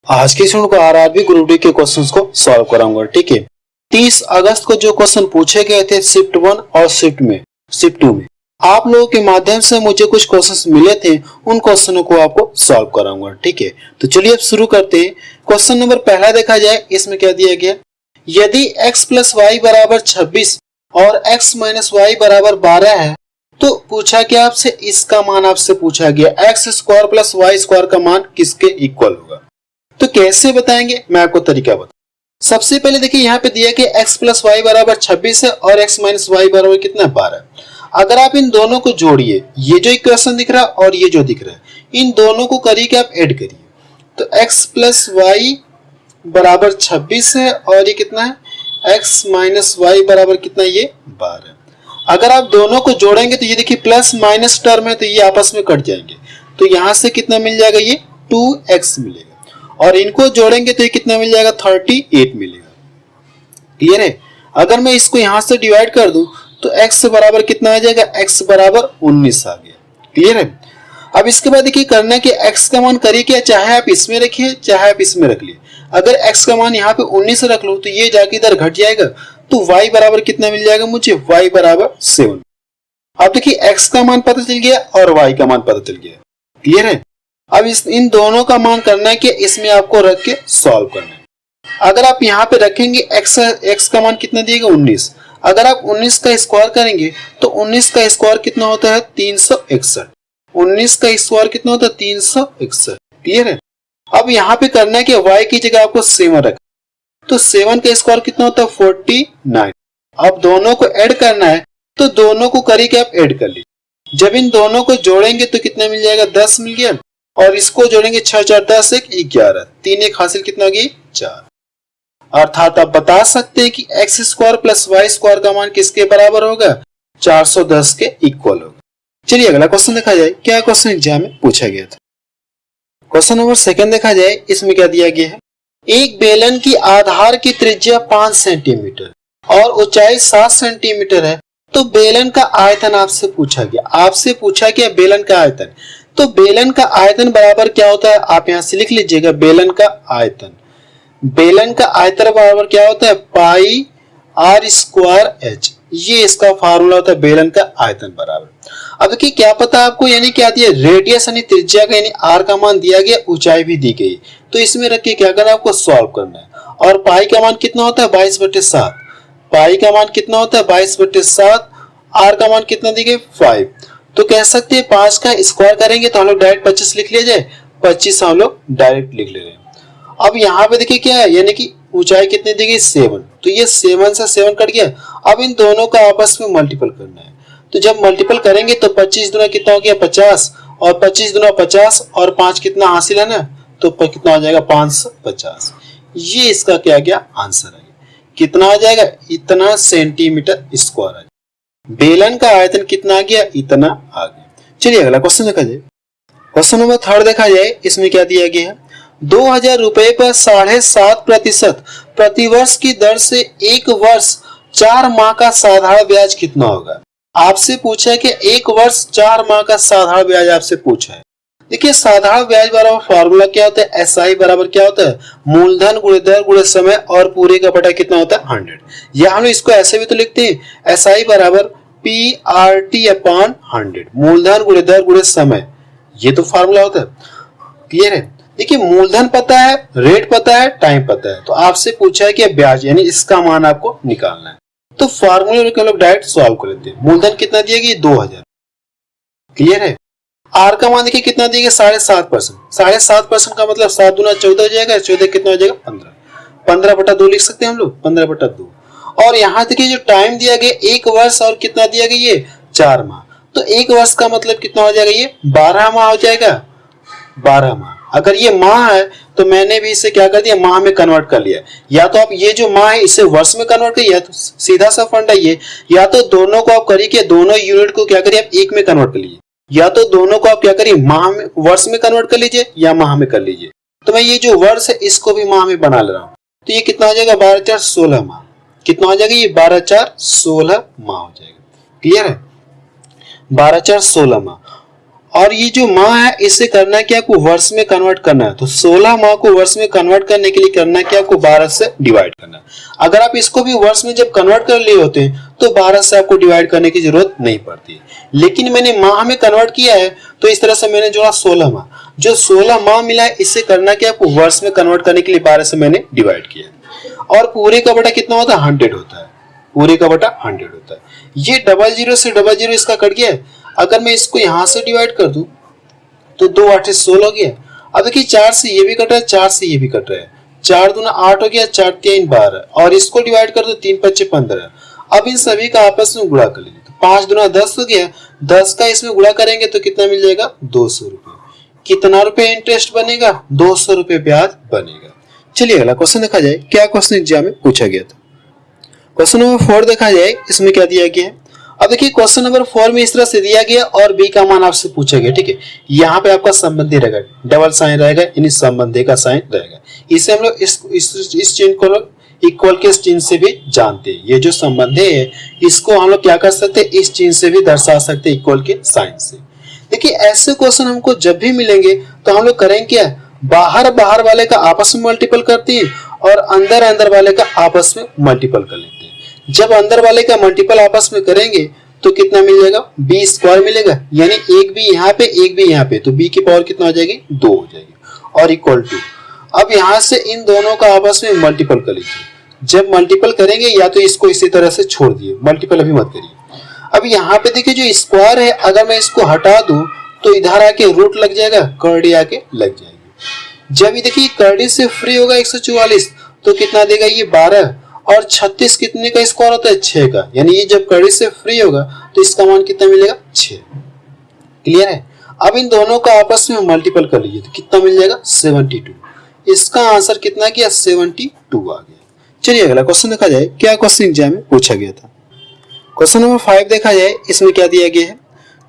आज के स्टूडेंट को आरआरबी ग्रुप डी के क्वेश्चंस को सॉल्व कराऊंगा। ठीक है, 30 अगस्त को जो क्वेश्चन पूछे गए थे शिफ्ट 1 और शिफ्ट 2 में आप लोगों के माध्यम से मुझे कुछ क्वेश्चंस मिले थे, उन क्वेश्चनों को आपको सॉल्व कराऊंगा। ठीक है, तो चलिए अब शुरू करते हैं। क्वेश्चन नंबर पहला देखा जाए, इसमें क्या दिया गया, यदि x प्लस वाई बराबर 26 और x माइनस वाई बराबर 12 है तो पूछा क्या आपसे, इसका मान आपसे पूछा गया x square plus y square का मान किसके इक्वल होगा। तो कैसे बताएंगे, मैं आपको तरीका बता। सबसे पहले देखिए यहाँ पे दिया कि x प्लस वाई बराबर 26 है और x माइनस वाई बराबर कितना 12। अगर आप इन दोनों को जोड़िए, ये जो इक्वेशन दिख रहा है और ये जो दिख रहा है, इन दोनों को करिए आप ऐड करिए, तो x प्लस वाई बराबर 26 है और ये कितना है x माइनस वाई बराबर कितना, ये 12। अगर आप दोनों को जोड़ेंगे तो ये देखिए प्लस माइनस टर्म है तो ये आपस में कट जाएंगे, तो यहां से कितना मिल जाएगा, ये 2x मिलेगा और इनको जोड़ेंगे तो ये कितना मिल जाएगा, 38 मिलेगा। क्लियर है। अगर मैं इसको यहां से डिवाइड कर दूं तो x बराबर कितना आ जाएगा, x बराबर 19 आ गया। क्लियर है। अब इसके बाद देखिए करना है कि x का मान करिए क्या, चाहे आप इसमें रखिए चाहे आप इसमें रख लिए। अगर x का मान यहाँ पे 19 रख लो तो ये जाके इधर घट जाएगा, तो y बराबर कितना मिल जाएगा मुझे, y बराबर 7। अब देखिए x का मान पता चल गया और y का मान पता चल गया। क्लियर है। अब इन दोनों का मान करना है कि इसमें आपको रख के सॉल्व करना है। अगर आप यहाँ पे रखेंगे x का मान कितना दिएगा, 19। अगर आप 19 का स्क्वायर करेंगे तो 19 का स्क्वायर कितना होता है, 361। 19 का स्क्वायर कितना होता है, 361। क्लियर है। अब यहाँ पे करना है कि y की जगह आपको 7 रखना, तो 7 का स्क्वायर कितना होता है, 49। अब दोनों को ऐड करना है तो दोनों को करिए आप ऐड कर लीजिए। जब इन दोनों को जोड़ेंगे तो कितना मिल जाएगा, 10 मिल गया, और इसको जोड़ेंगे 6 4 10 1 11, 3 1 हासिल कितना होगी, 4। अर्थात आप बता सकते हैं कि x square plus y square का मान किसके बराबर होगा, 410 के इक्वल होगा। चलिए अगला क्वेश्चन देखा जाए, क्या क्वेश्चन एग्जाम में पूछा गया था। क्वेश्चन नंबर सेकंड देखा जाए, इसमें क्या दिया गया है, एक बेलन की आधार की त्रिज्या 5 सेंटीमीटर और ऊंचाई 7 सेंटीमीटर है, तो बेलन का आयतन आपसे पूछा गया बेलन का आयतन। तो बेलन का आयतन बराबर क्या होता है, आप यहां से लिख लीजिएगा, बेलन का आयतन बराबर क्या होता है, पाई आर स्क्वायर एच। ये इसका फार्मूला होता है बेलन का आयतन बराबर। अब देखिए क्या पता आपको, यानी क्या दिया, रेडियस यानी त्रिज्या का यानी आर का मान दिया गया, ऊंचाई भी दी गई, तो इसमें रख के क्या करना है, आपको सॉल्व करना है। और पाई का मान कितना होता है, 22/7। पाई का मान कितना होता है, 22/7। आर का मान कितना दी गई, 5। तो कह सकते हैं 5 का स्क्वायर करेंगे तो हम लोग डायरेक्ट 25 लिख लिया जाए, 25 हम लोग डायरेक्ट लिख ले रहे हैं। अब यहाँ पे देखिए क्या है, यानी कि ऊंचाई कितनी दी गई, 7, तो ये 7 से 7 कट गया। अब इन दोनों का आपस में मल्टीपल करना है, तो जब मल्टीपल करेंगे तो 25 दूना कितना हो गया, 50, और 25 दूना 50 और 5 कितना हासिल है ना, तो कितना हो जाएगा, 550। ये इसका क्या गया, आंसर है। कितना आ जाएगा, इतना सेंटीमीटर स्क्वायर है। बेलन का आयतन कितना आ गया, इतना आ गया। चलिए अगला क्वेश्चन देखा जाए। क्वेश्चन नंबर 3 देखा जाए, इसमें क्या दिया गया है, 2000 रुपए पर 7.5% प्रतिवर्ष की दर से 1 वर्ष 4 माह का साधारण ब्याज कितना होगा। आपसे पूछा है कि 1 वर्ष 4 माह का साधारण ब्याज आपसे पूछा है। देखिए साधारण ब्याज बराबर फार्मूला क्या होता है, एसआई बराबर क्या होता है, मूलधन गुणे दर गुणे समय और पूरे का बटा कितना होता है, 100। या हम लोग इसको ऐसे भी तो लिखते हैं, एसआई बराबर PRT/100, मूलधन गुणे दर गुणे समय, ये तो फार्मूला होता है। क्लियर है। देखिए मूलधन पता है, रेट पता है, टाइम पता है, तो आपसे पूछा है कि ब्याज यानी इसका मान आपको निकालना है, तो फार्मूले को लोग डायरेक्ट सॉल्व कर लेते हैं। मूलधन कितना दिया गया, 2000। क्लियर है। आर का मान देखिए कितना दिया गया, 7.5%। 7.5% का मतलब 7 दूना 14 हो जाएगा, 14 कितना हो जाएगा, 15। 15/2 लिख सकते हैं हम लोग, 15/2। और यहाँ देखिए जो टाइम दिया गया 1 वर्ष और कितना दिया गया, ये 4 माह, तो 1 वर्ष का मतलब कितना हो जाएगा, ये 12 माह हो जाएगा, 12 माह। अगर ये माह है तो मैंने भी इसे क्या कर दिया, माह में कन्वर्ट कर लिया। या तो आप ये जो माह है इसे वर्ष में कन्वर्ट करिए, या तो सीधा सा फंडा ये, या तो दोनों को आप करिए कि दोनों यूनिट को क्या करिए आप 1 में कन्वर्ट कर लीजिए, या तो दोनों को आप क्या करिए माह में, वर्ष में कन्वर्ट कर लीजिए या माह में कर लीजिए। तो मैं ये जो वर्ष है इसको भी माह में बना ले रहा हूँ, तो ये कितना हो जाएगा, 12/4 = 16 माह। कितना हो जाएगा, ये 12/4 = 16 माह हो जाएगा। क्लियर है, 12/4 = 16 माह। और ये जो माह है इसे करना क्या, आपको वर्ष में कन्वर्ट करना है। तो 16 माह को वर्ष में कन्वर्ट करने के लिए करना क्या, आपको 12 से डिवाइड करना है। अगर आप इसको भी वर्ष में जब कन्वर्ट कर लिए होते हैं तो 12 से आपको डिवाइड करने की जरूरत नहीं पड़ती, लेकिन मैंने माह में कन्वर्ट किया है तो इस तरह से मैंने जोड़ा 16 माह। जो 16 माह मिला है इससे करना क्या, आपको वर्ष में कन्वर्ट करने के लिए 12 से मैंने डिवाइड किया। और पूरे का बटा कितना होता है, 100 होता है। पूरे का बटा 100 होता है। ये 00 से 00 इसका कट गया है। अगर मैं इसको यहां से डिवाइड कर दूं तो 2 8 16 हो गया। अब देखिए 4 से ये भी कट रहा है, 4 से ये भी कट रहा है, 4 दूना 8 हो गया, 4 3 12 और इसको डिवाइड कर दो 3 5 15। अब इन सभी का आपस में गुणा कर लीजिए तो 5 दूना 10 हो गया। 10 का इसमें गुणा करेंगे तो कितना मिल जाएगा, 200 रुपए। कितना रुपए इंटरेस्ट बनेगा, 200 रुपए ब्याज बनेगा। चलिए अगला क्वेश्चन देखा जाए, क्या क्वेश्चन एग्जाम में पूछा गया था। क्वेश्चन नंबर 4 देखा जाए, इसमें क्या दिया गया है। अब देखिए क्वेश्चन नंबर 4 में इस तरह से दिया गया और बी का मान आपसे पूछा गया, ठीक है। यहाँ पे आपका संबंधी रहेगा, डबल साइन रहेगा, यानी संबंधी का साइन रहेगा। इसे हम लोग इस चिन्ह को इक्वल के चिन्ह से भी जानते हैं। ये जो संबंधी है इसको हम लोग क्या कर सकते हैं, इस चिन्ह से भी दर्शा सकते हैं, इक्वल के साइन से। देखिए ऐसे क्वेश्चन हमको जब भी मिलेंगे तो हम लोग करेंगे क्या, बाहर बाहर वाले का आपस में मल्टीपल करते हैं और अंदर अंदर वाले का आपस में मल्टीपल कर लेते हैं। जब अंदर वाले का मल्टीपल आपस में करेंगे तो कितना मिल जाएगा, बी स्क्वायर मिलेगा, यानी एक भी यहाँ पे एक भी यहाँ पे, तो बी की पावर कितना हो जाएगी, 2 हो जाएगी। और इक्वल टू, अब यहाँ से इन दोनों का आपस में मल्टीपल कर लीजिए। जब मल्टीपल करेंगे या तो इसको इसी तरह से छोड़ दिए, मल्टीपल अभी मत करिए। अब यहाँ पे देखिए जो स्क्वायर है, अगर मैं इसको हटा दूं तो इधर आके रूट लग जाएगा, करड़ी आके लग जाएगी। जब ये देखिए करड़ी से फ्री होगा 144 तो कितना देगा, ये 12 और 36 कितने का स्क्वायर होता है, 6 का, यानी ये जब कड़ी से फ्री होगा तो इसका मान कितना मिलेगा, 6। क्लियर है। अब इन दोनों का आपस में मल्टीपल कर लीजिए तो कितना मिल जाएगा, 72। इसका आंसर कितना किया, 72 आ गया। चलिए अगला क्वेश्चन देखा जाए, क्या क्वेश्चन एग्जाम में पूछा गया था। क्वेश्चन नंबर 5 देखा जाए, इसमें क्या दिया गया है।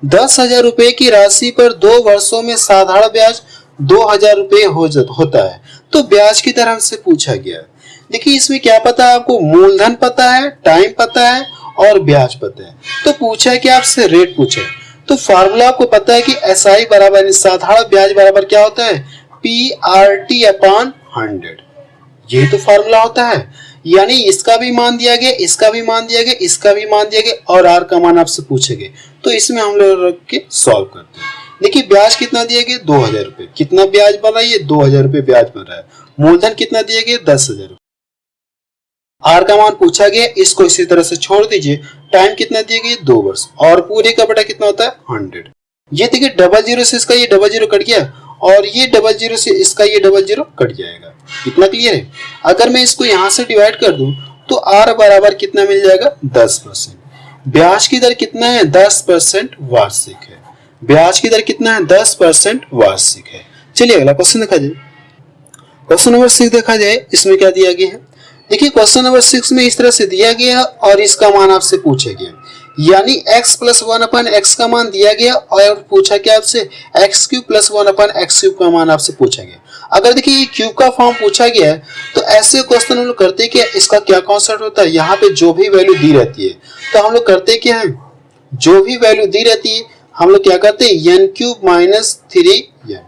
10,000 रुपए की राशि पर 2 वर्षों में साधारण ब्याज 2,000 रुपए होता है, तो ब्याज की दर हमसे पूछा गया है। देखिए इसमें क्या पता है आपको, मूलधन पता है, टाइम पता है और ब्याज पता है। तो पूछा है कि आपसे रेट पूछा है, तो फार्मूला आपको पता है कि SI बराबर साधारण ब्याज बराबर क्या होता है, PRT अपॉन 100। यही तो फार्मूला होता है, यानी इसका भी मान दिया गया, इसका भी मान दिया गया, इसका भी मान दिया गया और R का मान आपसे पूछे गए, तो इसमें हम लोग रख के सॉल्व करते हैं। देखिए ब्याज कितना दिया गया, 2,000 रुपए। कितना ब्याज बन रहा है, ये 2,000 रुपए ब्याज बन रहा है। मूलधन कितना दिया गया, 10,000 रुपए। R का मान पूछा गया, इसको इसी तरह से छोड़ दीजिए। टाइम कितना दिया गया, 2 वर्ष और पूरे का बटा कितना होता है, 100। ये देखिए 00 से इसका ये 00 कट गया और ये 00 से इसका ये 00 कट जाएगा। कितना क्लियर है। अगर मैं इसको यहाँ से डिवाइड कर दूं तो R बराबर कितना मिल जाएगा, 10%। ब्याज की दर कितना है, 10% वार्षिक है। ब्याज की दर कितना है, 10% वार्षिक है। चलिए अगला क्वेश्चन देखा जाए। क्वेश्चन नंबर 6 देखा जाए, इसमें क्या दिया गया है। देखिए क्वेश्चन नंबर 6 में इस तरह से दिया गया और इसका मान आपसे पूछा गया, यानी x + 1/x का मान दिया गया और पूछा क्या आपसे, x³ + 1/x³ का मान आपसे पूछा गया। अगर देखिए ये क्यूब का फॉर्म पूछा गया है तो ऐसे क्वेश्चन हम लोग करते क्या, इसका क्या कॉन्सेप्ट होता है, यहाँ पे जो भी वैल्यू दी रहती है तो हम लोग करते क्या है, जो भी वैल्यू दी रहती है हम लोग क्या करते हैं, n³ - 3n,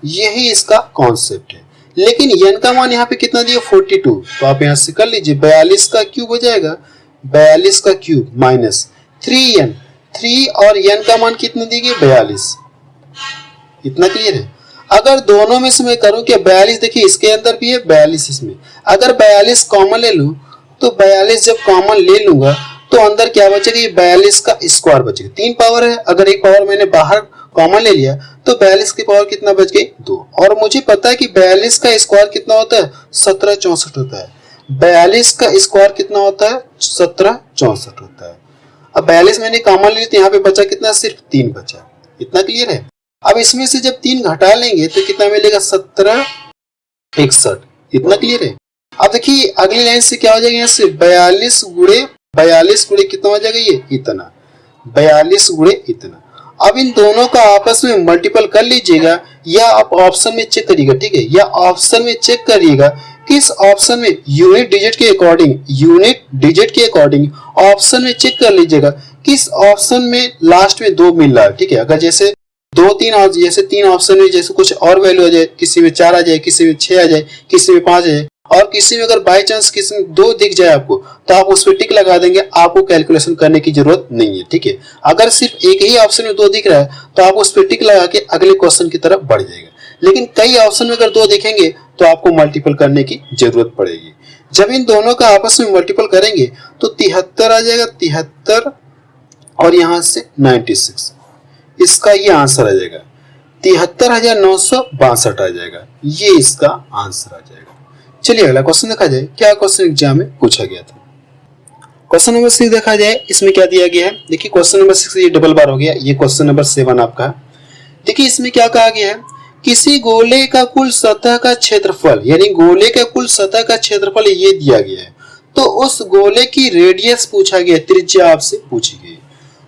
यही इसका कॉन्सेप्ट है। लेकिन n का मान यहाँ पे कितना दिया, 42, तो आप यहाँ से कर लीजिए, 42 का क्यूब हो जाएगा, 42 का क्यूब माइनस 3n, 3 और n का मान कितना दी गई, 42। इतना क्लियर है। अगर दोनों में से मैं करूं कि 42, देखिए इसके अंदर भी है 42 इसमें, अगर 42 कॉमन ले लूं तो 42 जब कॉमन ले लूंगा तो अंदर क्या बचेगा, ये 42 का स्क्वायर बचेगा। 3 पावर है, अगर एक पावर मैंने बाहर कॉमन ले लिया तो 42 की पावर कितना बच गई, 2। और मुझे पता है कि 42 का स्क्वायर कितना होता है, 1764 होता है। 42 का स्क्वायर कितना होता है, 1764 होता है। अब 42 मैंने कॉमन ली तो यहाँ पे बचा कितना, सिर्फ 3 बचा। इतना क्लियर है। अब इसमें से जब 3 घटा लेंगे तो कितना मिलेगा, 1761। इतना क्लियर है। अब देखिए अगली लाइन से क्या हो जाएगा, यहाँ से 42 गुणे कितना हो जाएगा, ये इतना, 42 गुणे इतना। अब इन दोनों का आपस में मल्टीपल कर लीजिएगा या आप ऑप्शन में चेक करिएगा, ठीक है, या ऑप्शन में चेक करिएगा किस ऑप्शन में यूनिट डिजिट के अकॉर्डिंग ऑप्शन में चेक कर लीजिएगा किस ऑप्शन में लास्ट में 2 मिल रहा है, ठीक है। अगर जैसे दो तीन जैसे तीन ऑप्शन में जैसे कुछ और वैल्यू आ जाए, किसी में 4 आ जाए, किसी में 6 आ जाए, किसी में 5 आ जाए, और किसी में अगर बाय चांस किसी में 2 दिख जाए आपको, तो आप उस पर टिक लगा देंगे, आपको कैलकुलेशन करने की जरूरत नहीं है। ठीक है, अगर सिर्फ एक ही ऑप्शन में 2 दिख रहा है तो आप उस पर टिक लगा के अगले क्वेश्चन की तरफ बढ़ जाएगा। लेकिन कई ऑप्शन में अगर 2 दिखेंगे तो आपको मल्टीपल करने की जरूरत पड़ेगी। जब इन दोनों का आपस में मल्टीपल करेंगे तो 73 आ जाएगा, 73 और यहां से 96, इसका ये आंसर आ जाएगा। 73,962 आ जाएगा, ये इसका आंसर आ जाएगा। चलिए अगला क्वेश्चन देखा जाए, क्या क्वेश्चन एग्जाम में पूछा गया था। क्वेश्चन नंबर 6 देखा जाए, इसमें क्या दिया गया है। देखिए क्वेश्चन नंबर 6 ये डबल बार हो गया, ये क्वेश्चन नंबर 7 आपका है। देखिए इसमें क्या कहा गया है, किसी गोले का कुल सतह का क्षेत्रफल, यानी गोले का कुल सतह का क्षेत्रफल ये दिया गया है, तो उस गोले की रेडियस पूछा गया, त्रिज्या आपसे पूछी गई।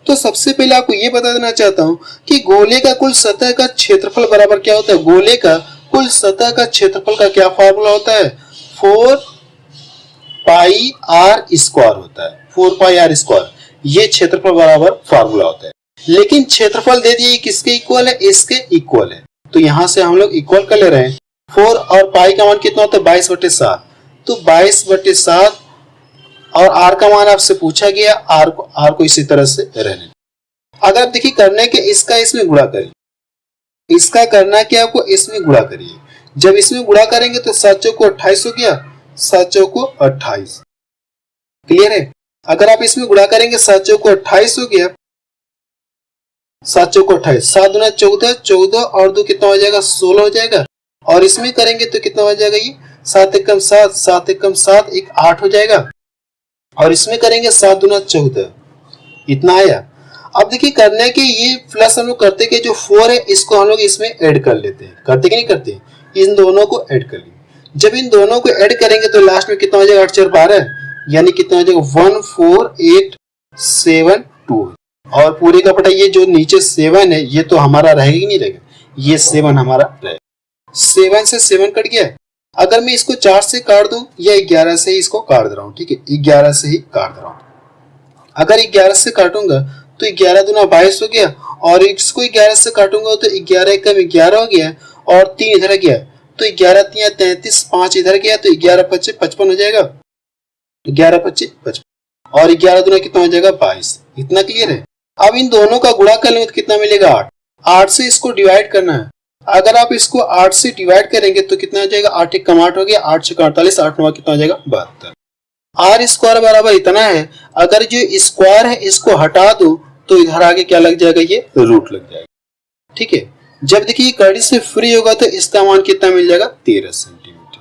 तो सबसे पहले आपको ये बता देना चाहता हूं कि गोले का कुल सतह का क्षेत्रफल बराबर क्या होता है। गोले का कुल सतह का क्षेत्रफल का क्या फार्मूला होता है, 4 पाई आर स्क्वायर होता है, 4 पाई आर स्क्वायर, ये क्षेत्रफल बराबर फार्मूला होता है। लेकिन क्षेत्रफल दे दिए किसके इक्वल है, इसके इक्वल है, तो यहां से हम लोग इक्वल कर ले रहे हैं। 4 और पाई का मान कितना होता है, 22/7, तो 22/7 और आर का मान आपसे पूछा गया, आर को इसी तरह से रहने। अगर आप देखिए करने के इसका इसमें गुणा करिए, इसका करना क्या आपको इसमें गुणा करिए। जब इसमें गुणा करेंगे तो 7 चौको 28 हो गया, 7 चौको 28, क्लियर है। अगर आप इसमें गुणा करेंगे 7 चौको 28 हो गया, 7 चौको 28, 7 दूना 14, 14 और 2 कितना हो जाएगा, 16 हो जाएगा। और इसमें करेंगे तो कितना हो जाएगा, ये 7 एकम 7, 7 एकम 7, 1 8 हो जाएगा। और इसमें करेंगे 7 दूना 14, इतना आया। अब देखिए करने के ये प्लस हम लोग करते कि जो 4 है इसको हम लोग इसमें ऐड कर लेते हैं, करते कि नहीं करते, इन दोनों को ऐड कर लिए। जब इन दोनों को ऐड करेंगे तो लास्ट में कितना हो जाएगा, 8 4 12, यानी कितना हो जाएगा 14872। और पूरे का पटा ये जो नीचे 7 है ये तो हमारा रहेगा ही नहीं रहेगा, ये 7 हमारा रहेगा। 7 से 7 कट गया। अगर मैं इसको 4 से काट दूं या 11 से ही इसको काट दे रहा हूं, ठीक है, 11 से ही काट दे रहा हूं। अगर 11 से काटूंगा तो 11 दूना 22 हो गया, और इसको 11 से काटूंगा तो 11 एकम 11 हो गया, और 3 इधर गया तो 11 3 33, 5 इधर गया तो 11 25 55 हो जाएगा, 11 25 55, और 11 दूना कितना हो जाएगा 22। इतना क्लियर है। अब इन दोनों का गुणा कर लेंगे तो कितना मिलेगा, 8। 8 से इसको डिवाइड करना है। अगर आप इसको 8 से डिवाइड करेंगे तो कितना हो जाएगा, 8 एकम 8 हो गया, 8 6 48, 8 9 कितना हो जाएगा 72। आर स्क्वायर बराबर इतना है। अगर जो स्क्वायर है इसको हटा दो तो इधर आगे क्या लग जाएगा, ये रूट लग जाएगा। ठीक है, जब देखिए कर्डी से फ्री होगा तो इसका मान कितना मिल जाएगा, 13 सेंटीमीटर।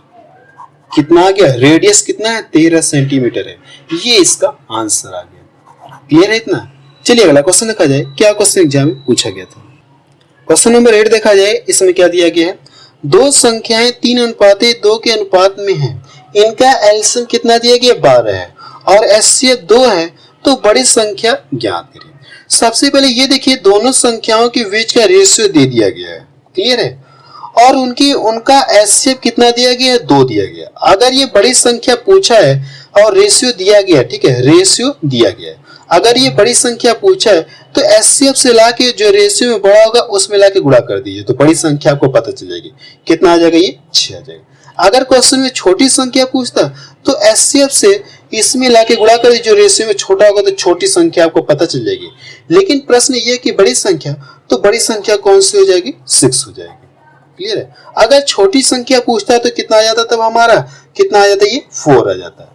कितना आ गया, रेडियस कितना है, 13 सेंटीमीटर है। ये इसका आंसर आ गया। क्लियर है इतना। चलिए अगला क्वेश्चन देखा जाए, क्या क्वेश्चन एग्जाम में पूछा गया था। क्वेश्चन नंबर 8 देखा जाए, इसमें क्या दिया गया है, दो संख्याएं 3:2 के अनुपात में हैं, इनका एलसीएम कितना दिया गया, 12 है, और एचसीएफ 2 है, तो बड़ी संख्या ज्ञात करिए। सबसे पहले ये देखिए दोनों संख्याओं के बीच का रेशियो दे दिया गया है, क्लियर है, और उनका एचसीएफ कितना दिया गया है, 2 दिया गया। अगर ये बड़ी संख्या पूछा है और रेशियो दिया गया, ठीक है, रेशियो दिया गया है, अगर ये बड़ी संख्या पूछा है तो एचसीएफ से लाके जो रेशियो में बड़ा होगा उसमें लाके गुणा कर दीजिए, तो बड़ी संख्या आपको पता चल जाएगी। कितना आ जाएगा, ये 6 आ जाएगा। अगर क्वेश्चन में छोटी संख्या पूछता तो एचसीएफ से इसमें लाके गुणा कर दीजिए, जो रेशियो में छोटा होगा तो छोटी संख्या आपको पता चल जाएगी। लेकिन प्रश्न ये कि बड़ी संख्या, तो बड़ी संख्या कौन सी हो जाएगी, 6 हो जाएगी। क्लियर है। अगर छोटी संख्या पूछता है तो कितना आ जाता, तब हमारा कितना आ जाता है, ये 4 आ जाता है।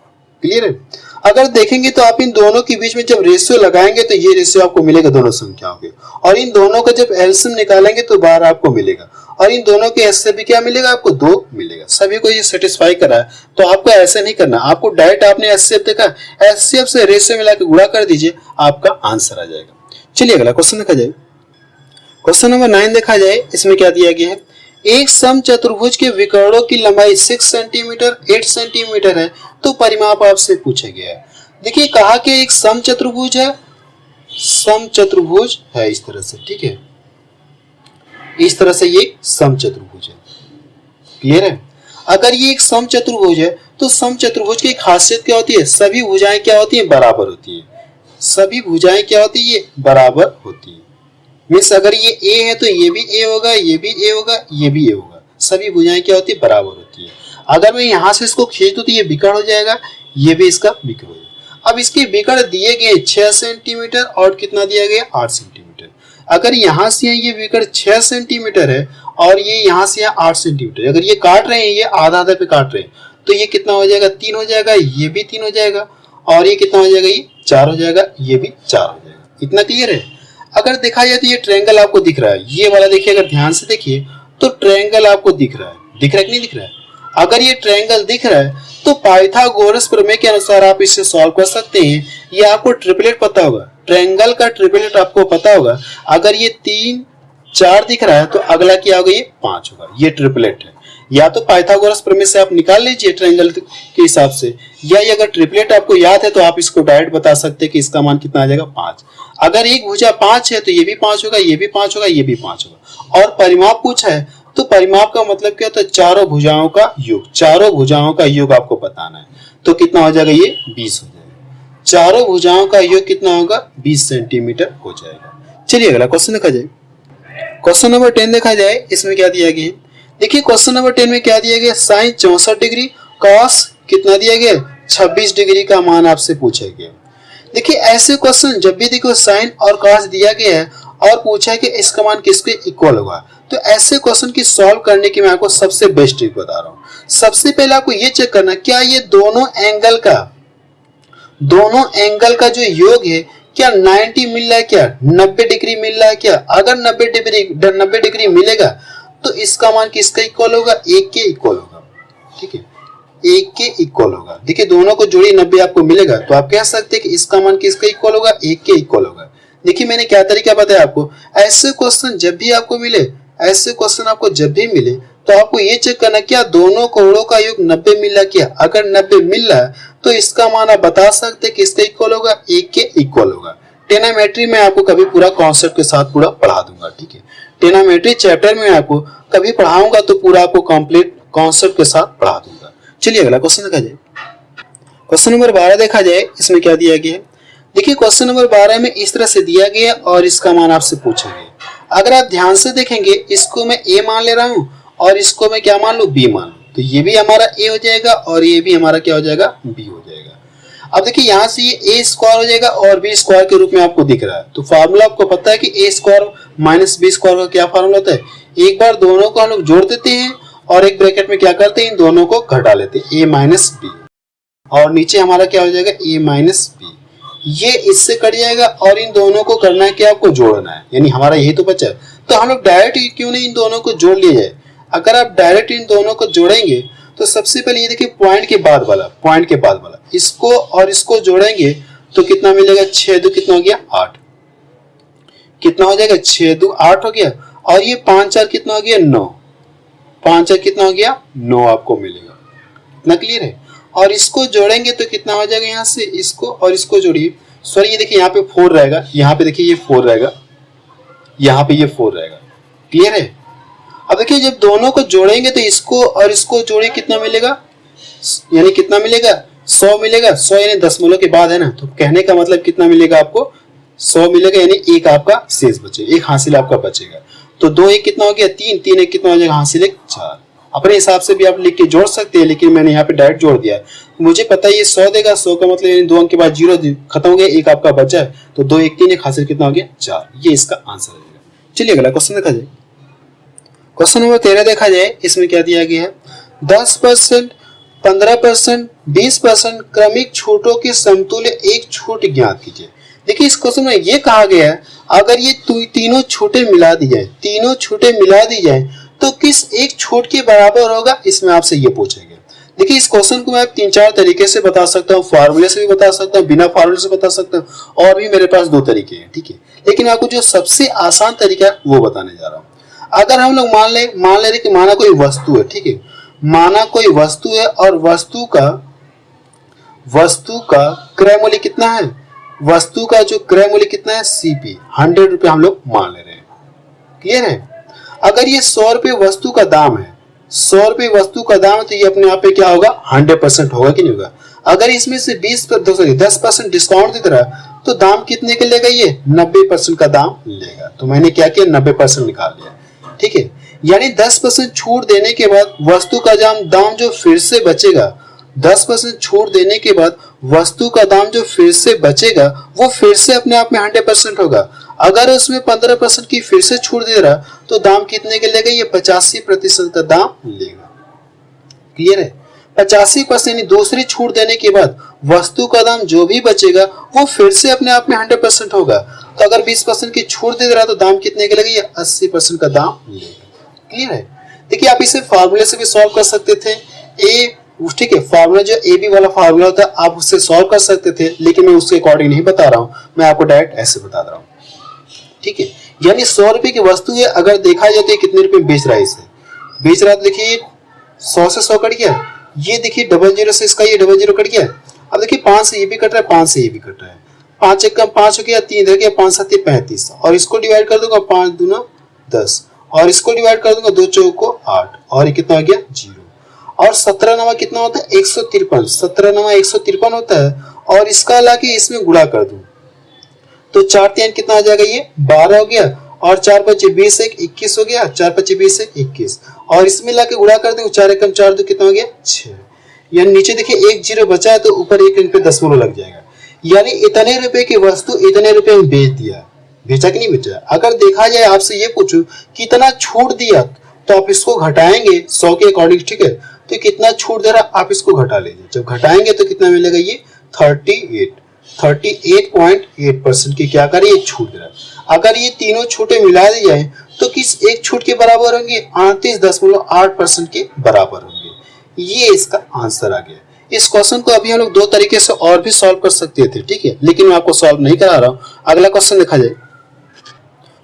क्लियर है। अगर देखेंगे तो आप इन दोनों के बीच में जब रेशियो लगाएंगे तो ये रेशियो आपको मिलेगा दोनों संख्याओं के, और इन दोनों का जब एलसीएम निकालेंगे तो 12 आपको मिलेगा, और इन दोनों के एचसीएफ भी क्या मिलेगा आपको, 2 मिलेगा। सभी को ये सेटिस्फाई करा है, तो आपको ऐसे नहीं करना, आपको डायरेक्ट आपने एचसीएफ देखा, एचसीएफ से रेशियो मिला के गुणा कर दीजिए, आपका आंसर आ जाएगा। चलिए अगला क्वेश्चन देखा जाए। क्वेश्चन नंबर 9 देखा जाए, इसमें क्या दिया गया है, एक समचतुर्भुज के विकर्णों की लंबाई 6 सेंटीमीटर 8 सेंटीमीटर है, तो परिमाप आपसे पूछा गया है। देखिए कहा कि एक समचतुर्भुज है, समचतुर्भुज है इस तरह से, ठीक है, इस तरह से ये समचतुर्भुज है। क्लियर है। अगर ये एक समचतुर्भुज है तो समचतुर्भुज की खासियत क्या होती है, सभी भुजाएं क्या होती है, बराबर होती है। सभी भुजाएं क्या होती है, ये बराबर होती है। मीन्स अगर ये ए है तो ये भी ए होगा, ये भी ए होगा, ये भी ए होगा। सभी भुजाएं क्या होती है, बराबर होती है। अगर मैं यहां से इसको खींच दूं तो ये विकर्ण हो जाएगा, ये भी इसका विकर्ण हो जाएगा। अब इसके विकर्ण दिए गए 6 सेंटीमीटर और कितना दिया गया 8 सेंटीमीटर। अगर यहाँ से ये विकर्ण 6 सेंटीमीटर है और ये यहाँ से 8 सेंटीमीटर, अगर ये काट रहे हैं, ये आधा आधा पे काट रहे हैं, तो ये कितना हो जाएगा 3 हो जाएगा, ये भी 3 हो जाएगा और ये कितना हो जाएगा, ये 4 हो जाएगा, ये भी 4 हो जाएगा। इतना क्लियर है। अगर देखा जाए तो ये ट्रायंगल आपको दिख रहा है, ये वाला देखिए, अगर ध्यान से देखिए तो ट्रायंगल आपको दिख रहा है, दिख रहा है कि नहीं दिख रहा है। अगर ये ट्रायंगल दिख रहा है तो पाइथागोरस प्रमेय के अनुसार आप इसे सॉल्व कर सकते हैं। ये आपको ट्रिपलेट पता होगा, ट्रायंगल का ट्रिपलेट आपको पता होगा। अगर ये 3 4 दिख रहा है तो अगला क्या होगा, ये 5 होगा, ये ट्रिपलेट है। या तो पाइथागोरस प्रमेय से आप निकाल लीजिए ट्रायंगल के हिसाब से, या ये अगर ट्रिपलेट आपको याद है तो आप इसको डायरेक्ट बता सकते हैं कि इसका मान कितना आ जाएगा 5। अगर एक भुजा 5 है तो ये भी 5 होगा, ये भी 5 होगा, ये भी 5 होगा। और परिमाप पूछा है तो परिमाप का मतलब क्या होता है, चारों भुजाओं का योग, चारों भुजाओं का योग आपको बताना है। तो कितना हो जाएगा, ये 20 हो जाएगा। चारों भुजाओं का योग कितना होगा, 20 सेंटीमीटर हो जाएगा। चलिए अगला क्वेश्चन देखा जाए। क्वेश्चन नंबर 10 देखा जाए, इसमें क्या दिया गया है। देखिए क्वेश्चन नंबर 10 में क्या दिया गया, साइन 64 डिग्री कॉस कितना दिया गया 26 डिग्री का मान आपसे पूछा गया। देखिए ऐसे क्वेश्चन जब भी देखो साइन और कॉस दिया गया है और पूछा है कि इसका मान किसके इक्वल होगा, तो ऐसे क्वेश्चन की सॉल्व करने की मैं आपको सबसे बेस्ट ट्रिक बता रहा हूँ। सबसे पहले आपको ये चेक करना, क्या ये दोनों एंगल का जो योग है क्या 90 मिल रहा है, क्या 90 डिग्री मिल रहा है क्या। अगर 90 डिग्री मिलेगा तो इसका मान किसका इक्वल होगा, 1 के इक्वल होगा। ठीक है, 1 के इक्वल होगा। देखिए दोनों को जोड़ी 90 आपको मिलेगा तो आप कह सकते हैं कि इसका मान किसका इक्वल होगा, 1 के इक्वल होगा। देखिए मैंने क्या तरीका बताया आपको, ऐसे क्वेश्चन जब भी आपको मिले, ऐसे क्वेश्चन आपको जब भी मिले तो आपको ये चेक करना क्या दोनों कोणों का योग 90 मिल रहा क्या। अगर 90 मिल रहा है तो इसका मान आप बता सकते हैं किसका इक्वल होगा, 1 के इक्वल होगा। टेनामेट्री में आपको कभी पूरा कॉन्सेप्ट के साथ पूरा पढ़ा दूंगा। ठीक है, टेनामेट्री चैप्टर में आपको कभी पढ़ाऊंगा तो पूरा आपको कंप्लीट कॉन्सेप्ट के साथ पढ़ा दूंगा। चलिए अगला क्वेश्चन देखा जाए। क्वेश्चन नंबर 12 देखा जाए, इसमें क्या दिया गया है। देखिए क्वेश्चन नंबर 12 में इस तरह से दिया गया और इसका मान आपसे पूछा गया। अगर आप ध्यान से देखेंगे, इसको मैं ए मान ले रहा हूं और इसको मैं क्या मान लू, बी मान लू, तो ये भी हमारा ए हो जाएगा और ये भी हमारा क्या हो जाएगा, बी हो जाएगा। अब देखिए यहाँ से ये ए स्क्वायर हो जाएगा और बी स्क्वायर के रूप में आपको दिख रहा है। तो फार्मूला आपको पता है कि ए स्क्वायर माइनस बी स्क्वायर का क्या फार्मूला होता है। एक बार दोनों को हम लोग जोड़ देते हैं और एक ब्रैकेट में क्या करते हैं, इन दोनों को घटा लेते हैं, ए माइनस बी, और नीचे हमारा क्या हो जाएगा, ए माइनस बी। ये इससे कट जाएगा और इन दोनों को करना है कि आपको जोड़ना है, यानी हमारा यही तो बचा है। तो हम लोग डायरेक्ट क्यों नहीं इन दोनों को जोड़ लिया जाए। अगर आप डायरेक्ट इन दोनों को जोड़ेंगे तो सबसे पहले ये देखिए पॉइंट के बाद वाला इसको और इसको जोड़ेंगे तो कितना मिलेगा, 6 2 कितना हो गया 8, कितना हो जाएगा 6 2 8 हो गया, और ये 5 4 कितना हो गया 9, 5 4 कितना हो गया 9 आपको मिलेगा। इतना क्लियर है। और इसको जोड़ेंगे तो कितना हो जाएगा, यहाँ से इसको और इसको जोड़िए, सॉरी ये देखिए यहाँ पे 4 रहेगा, यहाँ पे देखिए ये 4 रहेगा, यहाँ पे ये 4 रहेगा। क्लियर है। अब देखिए जब दोनों को जोड़ेंगे तो इसको और इसको जोड़े कितना मिलेगा, यानी कितना मिलेगा 100 मिलेगा। 100 यानी दशमलव के बाद है ना, तो कहने का मतलब कितना मिलेगा आपको 100 मिलेगा, यानी एक आपका शेष बचेगा, एक हासिल आपका बचेगा। तो 2 1 कितना हो गया 3, 3 1 कितना हो जाएगा हासिल 1 4। अपने हिसाब से भी आप लिख के जोड़ सकते हैं, लेकिन मैंने यहाँ पे डायरेक्ट जोड़ दिया है। मुझे पता है ये 100 देगा, 100 का मतलब यानी 2 अंक के बाद 0 खत्म हो गया, एक आपका बचा है, तो 2 1 3 1 हासिल कितना हो गया 4। ये इसका आंसर है। चलिए अगला क्वेश्चन देखा जाए। क्वेश्चन नंबर 13 देखा जाए, इसमें क्या दिया गया है, 10%, 15%, 20% क्रमिक छूटों के समतुल्य एक छूट ज्ञात कीजिए। देखिए इस क्वेश्चन में ये कहा गया है अगर ये तीनों छूटें मिला दी जाए तो किस एक छूट के बराबर होगा, इसमें आपसे ये पूछा गया। देखिए इस क्वेश्चन को मैं 3-4 तरीके से बता सकता हूँ, फार्मूले से भी बता सकता हूँ, बिना फार्मूले से बता सकता हूँ, और भी मेरे पास 2 तरीके हैं। ठीक है, लेकिन आपको जो सबसे आसान तरीका है वो बताने जा रहा हूँ। अगर हम लोग मान ले कि माना कोई वस्तु है, ठीक है, माना कोई वस्तु है और वस्तु का क्रय मूल्य कितना है, वस्तु का जो क्रय मूल्य कितना है CP 100 रुपए हम लोग मान ले रहे हैं। क्लियर है। अगर ये 100 रुपए वस्तु का दाम है, 100 रुपए वस्तु का दाम, तो ये अपने आप पे क्या होगा 100% होगा कि नहीं होगा। अगर इसमें से 10% डिस्काउंट दे रहा तो दाम कितने का लेगा ये 90% का दाम लेगा। तो मैंने क्या किया 90% निकाल लिया, ठीक है। यानी 10% छूट देने के बाद वस्तु का दाम जो फिर से बचेगा, 10% छूट देने के बाद वस्तु का दाम जो फिर से बचेगा वो फिर से अपने आप में 100% होगा। अगर उसमें 15% की फिर से छूट दे रहा तो दाम कितने के लेगा ये 85% का दाम लेगा। क्लियर है? 85% यानी दूसरी छूट देने के बाद वस्तु का दाम जो भी बचेगा वो फिर से अपने आप में 100% होगा। तो अगर 20% की छूट दे रहा तो दाम कितने के लगेगा ये 80% का दाम लेगा। क्लियर है? देखिए आप इसे फॉर्मूले से भी सॉल्व कर सकते थे। ठीक है, फॉर्मूला जो ए बी वाला फॉर्मूला होता है आप उससे सॉल्व कर सकते थे, लेकिन मैं उसके अकॉर्डिंग नहीं बता रहा हूँ, मैं आपको डायरेक्ट ऐसे बता रहा हूँ। ठीक है, यानी 100 रुपए की वस्तु है, अगर देखा जाए तो कितने रुपए बेच रहा है इसे, बेच रहा है। देखिए 100 से 100 कट गया, ये देखिए 00 से इसका ये 00 कट गया। अब देखिए 5 से ये भी कट रहा है, 5 से ये भी कट रहा है, 5 एक कम 5 हो गया, 3 रह गया, 5 7 35 और इसको डिवाइड कर दूंगा 5 दूना 10 और इसको डिवाइड कर दूंगा 2 चौको 8 और ये कितना हो गया 0 और 17 नवा कितना होता है 153, 17 नवा 153 होता है और इसका लाके इसमें गुणा कर दूं तो 4 3 कितना आ जाएगा ये 12 हो गया और 4 5 20 1 21 हो गया, 4 5 20 1 21 और इसमें लाके गुणा कर दूं 4 1 4 2 कितना हो गया 6। यानी नीचे देखिए 1 0 बचा है तो ऊपर 1 अंक पे दशमलव लग जाएगा। यानी इतने रुपए की वस्तु इतने रुपए में बेच दिया, बेचा कि नहीं बेचा। अगर देखा जाए आपसे ये पूछूं कितना छूट दिया तो आप इसको घटाएंगे 100 के अकॉर्डिंग, ठीक है, तो कितना छूट दे रहा आप इसको घटा लीजिए। जब घटाएंगे तो कितना मिलेगा ये 38.8% की क्या करें ये छूट दे रहा है। अगर ये तीनों छूटे मिला दी जाए तो किस एक छूट के बराबर होंगे 38.8% के बराबर होंगे। ये इसका आंसर आ गया। इस क्वेश्चन को अभी हम लोग दो तरीके से और भी सॉल्व कर सकते थे, ठीक है, लेकिन मैं आपको सॉल्व नहीं करा रहा हूं। अगला क्वेश्चन देखा जाए,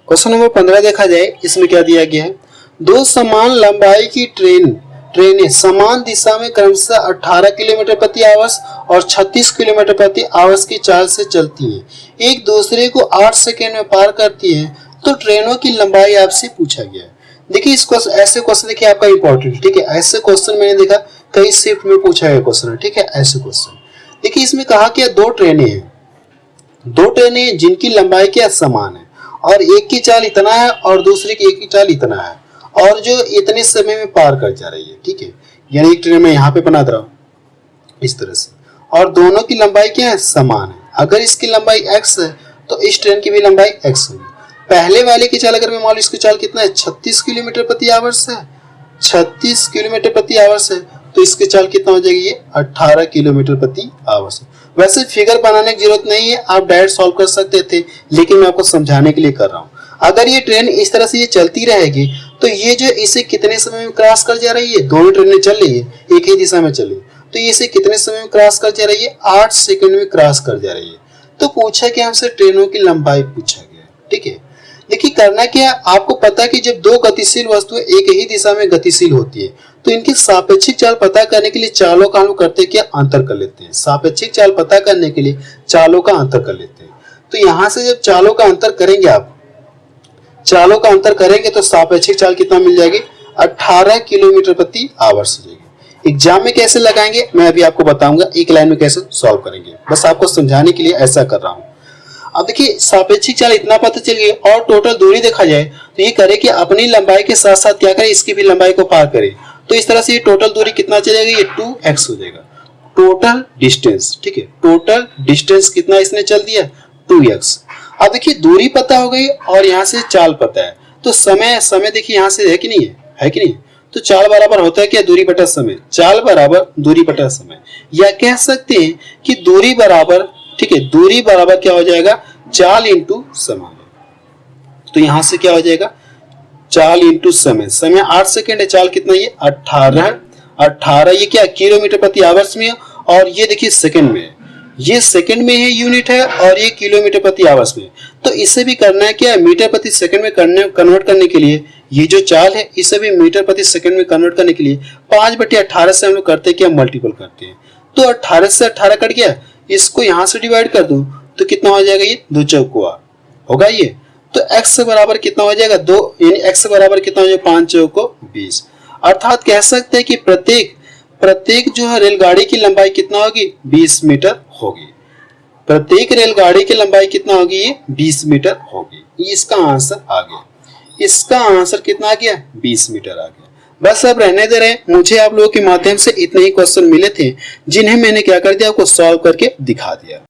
क्वेश्चन नंबर 15 देखा जाए। इसमें क्या दिया गया है, दो समान लंबाई की ट्रेनें समान दिशा में क्रमशः 18 किलोमीटर प्रति आवर्स और 36 किलोमीटर प्रति आवर्स की चाल से चलती हैं, एक दूसरे को 8 सेकेंड में पार करती हैं, तो ट्रेनों की लंबाई आपसे पूछा गया है। देखिए इस क्वेश्चन, ऐसे क्वेश्चन देखिए आपका इंपॉर्टेंट, ठीक है, ऐसे क्वेश्चन मैंने देखा कई शिफ्ट में पूछा गया क्वेश्चन, ठीक है, ऐसे क्वेश्चन। देखिए इसमें कहा कि दो ट्रेनें जिनकी लंबाई क्या समान है और एक की चाल इतना है और दूसरे की एक की चाल इतना है और जो इतने समय में पार कर जा रही है, ठीक है, यानी एक ट्रेन में यहाँ पे बना दे रहा हूँ इस तरह से और दोनों की लंबाई क्या है समान है। अगर इसकी लंबाई x है तो इस ट्रेन की भी लंबाई x होगी। पहले वाले की चाल अगर मैं मान लूं इसकी चाल कितना है 36 किलोमीटर प्रति आवर्स है, 36 किलोमीटर प्रति आवर्स है, तो इसकी चाल कितना हो जाएगी ये 18 किलोमीटर प्रति आवर्स है। वैसे फिगर बनाने की जरूरत नहीं है, आप डायरेक्ट सॉल्व कर सकते थे, लेकिन मैं आपको समझाने के लिए कर रहा हूँ। अगर ये ट्रेन इस तरह से ये चलती रहेगी तो ये जो इसे कितने समय में क्रॉस कर जा रही है, दोनों ट्रेनें चल रही है एक ही दिशा में चल रही है, तो ये इसे कितने समय में क्रॉस कर जा रही है 8 सेकंड में क्रॉस कर जा रही है। तो पूछा कि हमसे ट्रेनों की लंबाई पूछा गया, ठीक है। देखिए करना क्या, आपको पता है कि जब दो गतिशील वस्तुएं एक ही दिशा में गतिशील होती है तो इनकी सापेक्षिक चाल पता करने के लिए चालों का हम करते क्या अंतर कर लेते हैं। सापेक्षिक चाल पता करने के लिए चालों का अंतर कर लेते हैं। तो यहां से जब चालों का अंतर करेंगे, आप चालों का अंतर करेंगे तो सापेक्षिक चाल कितना मिल जाएगी 18 किलोमीटर प्रति आवर्स हो जाएगी। एग्जाम में कैसे लगाएंगे मैं अभी आपको बताऊंगा, एक लाइन में कैसे सॉल्व करेंगे, बस आपको समझाने के लिए ऐसा कर रहा हूं। अब देखिए सापेक्षिक चाल इतना पता चल गया और टोटल दूरी देखा जाए तो ये करे कि अपनी लंबाई के साथ साथ क्या करे इसकी भी लंबाई को पार करे। तो इस तरह से ये टोटल दूरी कितना चलेगा ये 2x हो जाएगा, टोटल डिस्टेंस, ठीक है, टोटल डिस्टेंस कितना इसने चल दिया 2x। अब देखिए दूरी पता हो गई और यहाँ से चाल पता है तो समय देखिए यहाँ से है कि नहीं है कि नहीं, तो चाल बराबर होता है क्या दूरी बटा समय, चाल बराबर दूरी बटा समय, या कह सकते हैं कि दूरी बराबर, ठीक है, दूरी बराबर क्या हो जाएगा चाल इंटू समय। तो यहां से क्या हो जाएगा चाल इंटू समय, समय 8 सेकेंड है, चाल कितना ये 18 ये क्या किलोमीटर प्रति आवर्स में है और ये देखिए सेकंड में है, ये सेकंड में है यूनिट है और ये किलोमीटर प्रति आवर्स में। तो इसे भी करना है क्या मीटर प्रति सेकंड में कन्वर्ट करने के लिए, ये जो चाल है इसे भी मीटर प्रति सेकंड में कन्वर्ट करने के लिए 5/18 से हम लोग करते हैं क्या मल्टीपल करते हैं। तो 18 से 18 कट गया, इसको यहां से डिवाइड कर दूं तो कितना हो जाएगा ये 2 चौको होगा ये, तो x बराबर कितना हो जाएगा 2, यानी x बराबर कितना हो जाएगा 5 चौको 20। अर्थात कह सकते हैं कि प्रत्येक जो है रेलगाड़ी की लंबाई कितना होगी, 20 मीटर होगी। प्रत्येक रेलगाड़ी की लंबाई कितना होगी, ये 20 मीटर होगी। ये इसका आंसर आ गया। इसका आंसर कितना आ गया, 20 मीटर आ गया। बस अब रहने दे रहे, मुझे आप लोगों के माध्यम से इतने ही क्वेश्चन मिले थे जिन्हें मैंने क्या कर दिया, आपको सॉल्व करके दिखा दिया।